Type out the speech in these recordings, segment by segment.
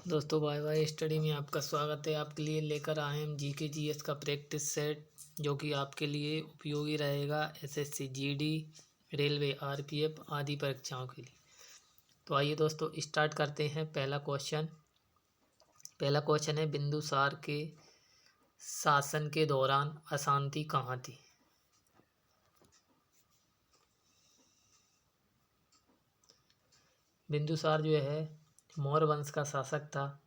दोस्तों Y Y study में आपका स्वागत है। आपके लिए लेकर आए हम जीके जीएस का प्रैक्टिस सेट जो कि आपके लिए उपयोगी रहेगा एसएससी जीडी, रेलवे, आरपीएफ आदि परीक्षाओं के लिए। तो आइए दोस्तों स्टार्ट करते हैं। पहला क्वेश्चन है, बिंदुसार के शासन के दौरान अशांति कहाँ थी? बिंदुसार जो है मौर्य वंश का शासक था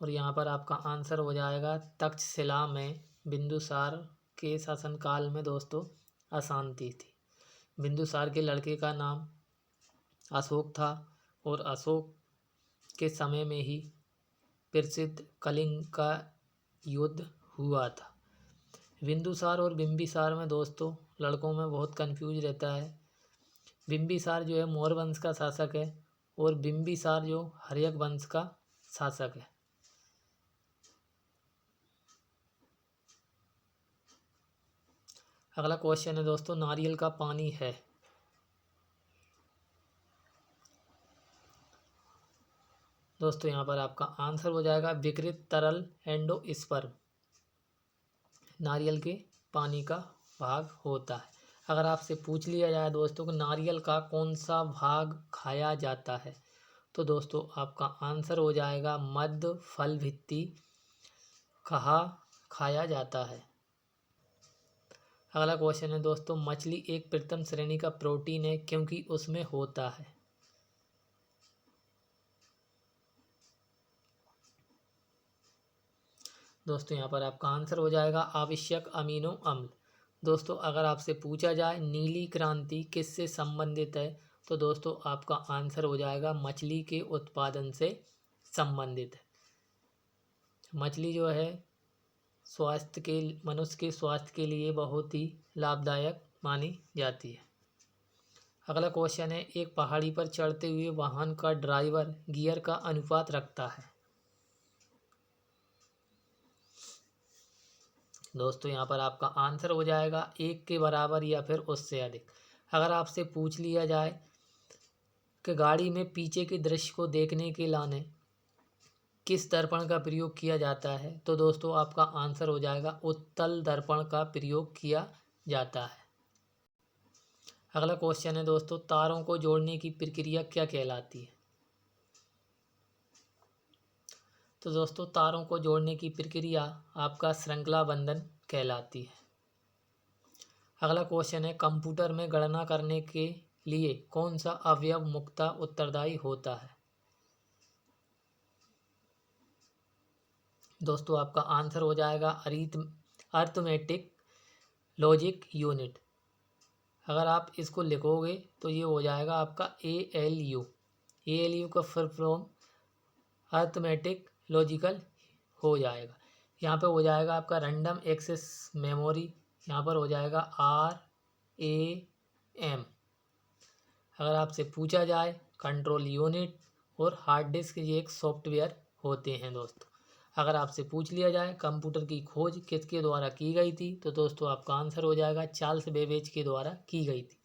और यहाँ पर आपका आंसर हो जाएगा तक्षशिला में बिंदुसार के शासनकाल में दोस्तों अशांति थी। बिंदुसार के लड़के का नाम अशोक था और अशोक के समय में ही प्रसिद्ध कलिंग का युद्ध हुआ था। बिंदुसार और बिंबिसार में दोस्तों लड़कों में बहुत कंफ्यूज रहता है। बिंबिसार जो है मौर्य वंश का शासक है और बिंबिसार जो हर्यक वंश का शासक है। अगला क्वेश्चन है दोस्तों, नारियल का पानी है। दोस्तों यहाँ पर आपका आंसर हो जाएगा विकृत तरल एंडोस्पर्म नारियल के पानी का भाग होता है। अगर आपसे पूछ लिया जाए दोस्तों कि नारियल का कौन सा भाग खाया जाता है तो दोस्तों आपका आंसर हो जाएगा मध्य फल भित्ति खाया जाता है। अगला क्वेश्चन है दोस्तों, मछली एक प्रथम श्रेणी का प्रोटीन है क्योंकि उसमें होता है। दोस्तों यहाँ पर आपका आंसर हो जाएगा आवश्यक अमीनो अम्ल। दोस्तों अगर आपसे पूछा जाए नीली क्रांति किससे संबंधित है तो दोस्तों आपका आंसर हो जाएगा मछली के उत्पादन से संबंधित है। मछली जो है मनुष्य के स्वास्थ्य के लिए बहुत ही लाभदायक मानी जाती है। अगला क्वेश्चन है, एक पहाड़ी पर चढ़ते हुए वाहन का ड्राइवर गियर का अनुपात रखता है। दोस्तों यहाँ पर आपका आंसर हो जाएगा 1 के बराबर या फिर उससे अधिक। अगर आपसे पूछ लिया जाए कि गाड़ी में पीछे के दृश्य को देखने के लाने किस दर्पण का प्रयोग किया जाता है तो दोस्तों आपका आंसर हो जाएगा उत्तल दर्पण का प्रयोग किया जाता है। अगला क्वेश्चन है दोस्तों, तारों को जोड़ने की प्रक्रिया क्या कहलाती है? तो दोस्तों तारों को जोड़ने की प्रक्रिया आपका श्रृंखला बंधन कहलाती है। अगला क्वेश्चन है, कंप्यूटर में गणना करने के लिए कौन सा अवयव मुख्यतः उत्तरदायी होता है? दोस्तों आपका आंसर हो जाएगा अरिथमेटिक लॉजिक यूनिट। अगर आप इसको लिखोगे तो ये हो जाएगा आपका ALU। ALU का फुल फॉर्म अरिथमेटिक लॉजिकल हो जाएगा। यहाँ पे हो जाएगा आपका रैंडम एक्सेस मेमोरी, यहाँ पर हो जाएगा RAM। अगर आपसे पूछा जाए कंट्रोल यूनिट और हार्ड डिस्क ये एक सॉफ्टवेयर होते हैं दोस्तों। अगर आपसे पूछ लिया जाए कंप्यूटर की खोज किसके द्वारा की गई थी तो दोस्तों आपका आंसर हो जाएगा चार्ल्स बेबेज के द्वारा की गई थी।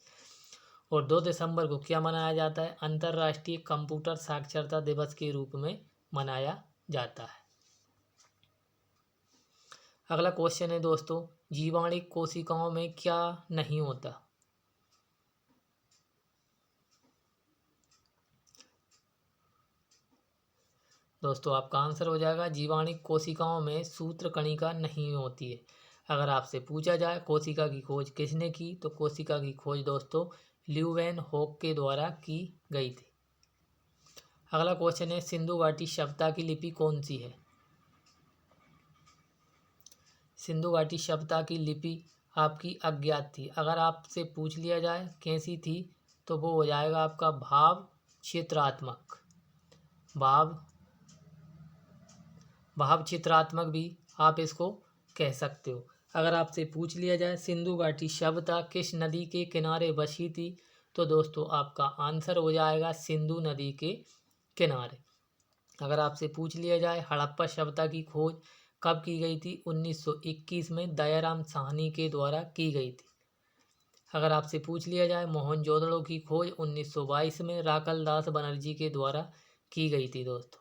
और 2 दिसंबर को क्या मनाया जाता है? अंतर्राष्ट्रीय कंप्यूटर साक्षरता दिवस के रूप में मनाया जाता है। अगला क्वेश्चन है दोस्तों, जीवाणु कोशिकाओं में क्या नहीं होता? दोस्तों आपका आंसर हो जाएगा जीवाणु कोशिकाओं में सूत्रकणिका नहीं होती है। अगर आपसे पूछा जाए कोशिका की खोज किसने की तो कोशिका की खोज दोस्तों ल्यूवेनहॉक के द्वारा की गई थी। अगला क्वेश्चन है, सिंधु घाटी सभ्यता की लिपि कौन सी है? सिंधु घाटी सभ्यता की लिपि आपकी अज्ञात थी। अगर आपसे पूछ लिया जाए कैसी थी तो वो हो जाएगा आपका भाव चित्रात्मक भी आप इसको कह सकते हो। अगर आपसे पूछ लिया जाए सिंधु घाटी सभ्यता किस नदी के किनारे बसी थी तो दोस्तों आपका आंसर हो जाएगा सिंधु नदी के किनारे। अगर आपसे पूछ लिया जाए हड़प्पा सभ्यता की खोज कब की गई थी? 1921 में दयाराम साहनी के द्वारा की गई थी। अगर आपसे पूछ लिया जाए मोहनजोदड़ो की खोज 1922 में राकल दास बनर्जी के द्वारा की गई थी दोस्तों।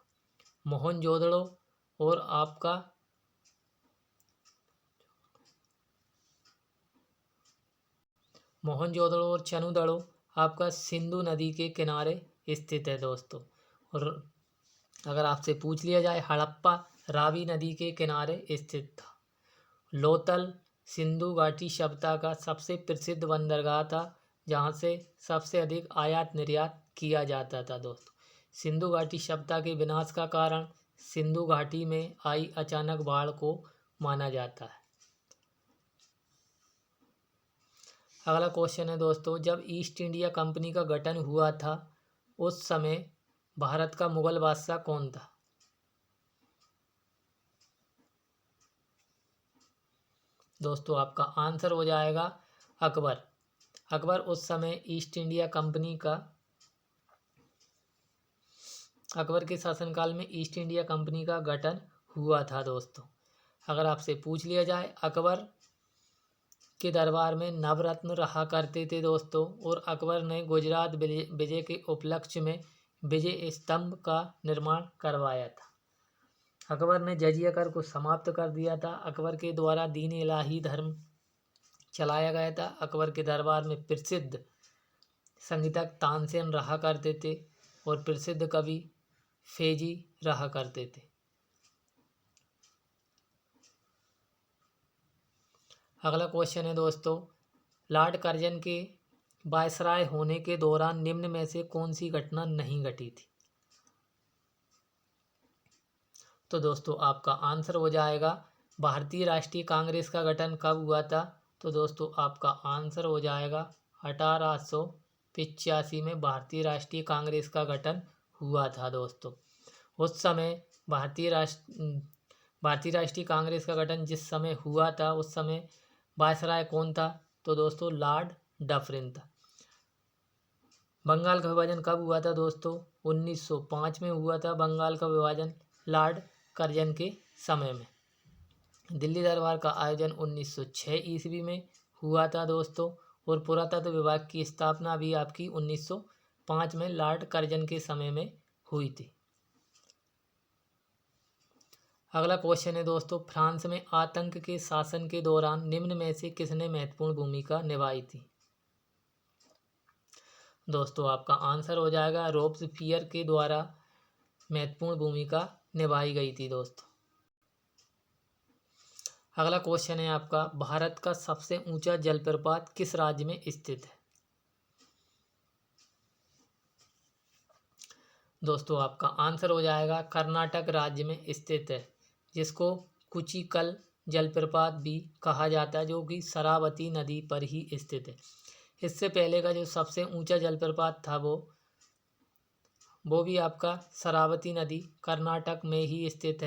मोहनजोदड़ो और आपका मोहनजोदड़ो और चनुदड़ो आपका सिंधु नदी के किनारे स्थित है दोस्तों। और अगर आपसे पूछ लिया जाए, हड़प्पा रावी नदी के किनारे स्थित था। लोथल सिंधु घाटी सभ्यता का सबसे प्रसिद्ध बंदरगाह था, जहाँ से सबसे अधिक आयात निर्यात किया जाता था दोस्तों। सिंधु घाटी सभ्यता के विनाश का कारण सिंधु घाटी में आई अचानक बाढ़ को माना जाता है। अगला क्वेश्चन है दोस्तों, जब ईस्ट इंडिया कंपनी का गठन हुआ था उस समय भारत का मुगल बादशाह कौन था? दोस्तों आपका आंसर हो जाएगा अकबर। अकबर उस समय ईस्ट इंडिया कंपनी का अकबर के शासनकाल में ईस्ट इंडिया कंपनी का गठन हुआ था दोस्तों। अगर आपसे पूछ लिया जाए, अकबर के दरबार में नवरत्न रहा करते थे दोस्तों, और अकबर ने गुजरात विजय के उपलक्ष्य में विजय स्तंभ का निर्माण करवाया था। अकबर ने जजिया कर को समाप्त कर दिया था। अकबर के द्वारा दीन इलाही धर्म चलाया गया था। अकबर के दरबार में प्रसिद्ध संगीतज्ञ तानसेन रहा करते थे और प्रसिद्ध कवि फेजी रहा करते थे। अगला क्वेश्चन है दोस्तों, लॉर्ड कर्जन के वायसराय होने के दौरान निम्न में से कौन सी घटना नहीं घटी थी? तो दोस्तों आपका आंसर हो जाएगा भारतीय राष्ट्रीय कांग्रेस का गठन कब हुआ था? तो दोस्तों आपका आंसर हो जाएगा 1885 में भारतीय राष्ट्रीय कांग्रेस का गठन हुआ था दोस्तों। उस समय भारतीय राष्ट्रीय कांग्रेस का गठन जिस समय हुआ था उस समय वायसराय कौन था? तो दोस्तों लॉर्ड डफरिन था। बंगाल का विभाजन कब हुआ था दोस्तों? 1905 में हुआ था बंगाल का विभाजन लॉर्ड कर्जन के समय में। दिल्ली दरबार का आयोजन 1906 ईस्वी में हुआ था दोस्तों, और पुरातत्व विभाग की स्थापना भी आपकी 1905 में लॉर्ड कर्जन के समय में हुई थी। अगला क्वेश्चन है दोस्तों, फ्रांस में आतंक के शासन के दौरान निम्न में से किसने महत्वपूर्ण भूमिका निभाई थी? दोस्तों आपका आंसर हो जाएगा रोब्सपियर के द्वारा महत्वपूर्ण भूमिका निभाई गई थी दोस्तों। अगला क्वेश्चन है आपका, भारत का सबसे ऊंचा जलप्रपात किस राज्य में स्थित है? दोस्तों आपका आंसर हो जाएगा कर्नाटक राज्य में स्थित है, जिसको कुचिकल जलप्रपात भी कहा जाता है, जो कि शरावती नदी पर ही स्थित है। इससे पहले का जो सबसे ऊंचा जलप्रपात था वो भी आपका शरावती नदी कर्नाटक में ही स्थित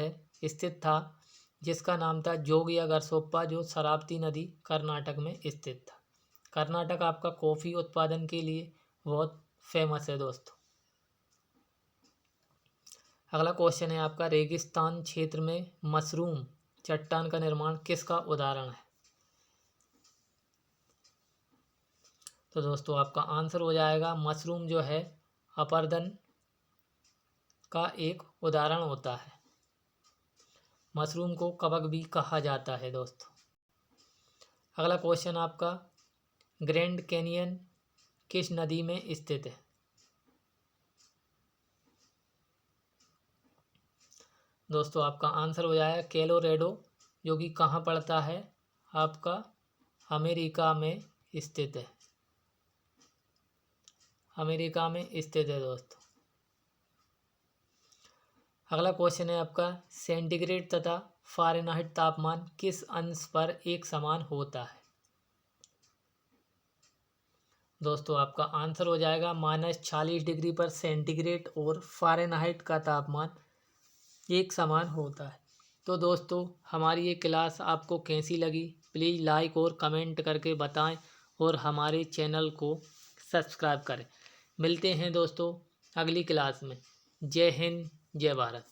था, जिसका नाम था जोग या गरसोप्पा, जो शरावती नदी कर्नाटक में स्थित था। कर्नाटक आपका कॉफ़ी उत्पादन के लिए बहुत फेमस है दोस्तों। अगला क्वेश्चन है आपका, रेगिस्तान क्षेत्र में मशरूम चट्टान का निर्माण किसका उदाहरण है? तो दोस्तों आपका आंसर हो जाएगा मशरूम जो है अपरदन का एक उदाहरण होता है। मशरूम को कवक भी कहा जाता है दोस्तों। अगला क्वेश्चन आपका, ग्रैंड कैनियन किस नदी में स्थित है? दोस्तों आपका आंसर हो जाएगा कोलोराडो, जो कि कहाँ पड़ता है? आपका अमेरिका में स्थित है। अमेरिका में स्थित है दोस्तों। अगला क्वेश्चन है आपका, सेंटीग्रेड तथा फ़ारेनहाइट तापमान किस अंश पर एक समान होता है? दोस्तों आपका आंसर हो जाएगा -40 डिग्री पर सेंटीग्रेड और फ़ारेनहाइट का तापमान एक समान होता है। तो दोस्तों हमारी ये क्लास आपको कैसी लगी, प्लीज़ लाइक और कमेंट करके बताएं और हमारे चैनल को सब्सक्राइब करें। मिलते हैं दोस्तों अगली क्लास में। जय हिंद, जय भारत।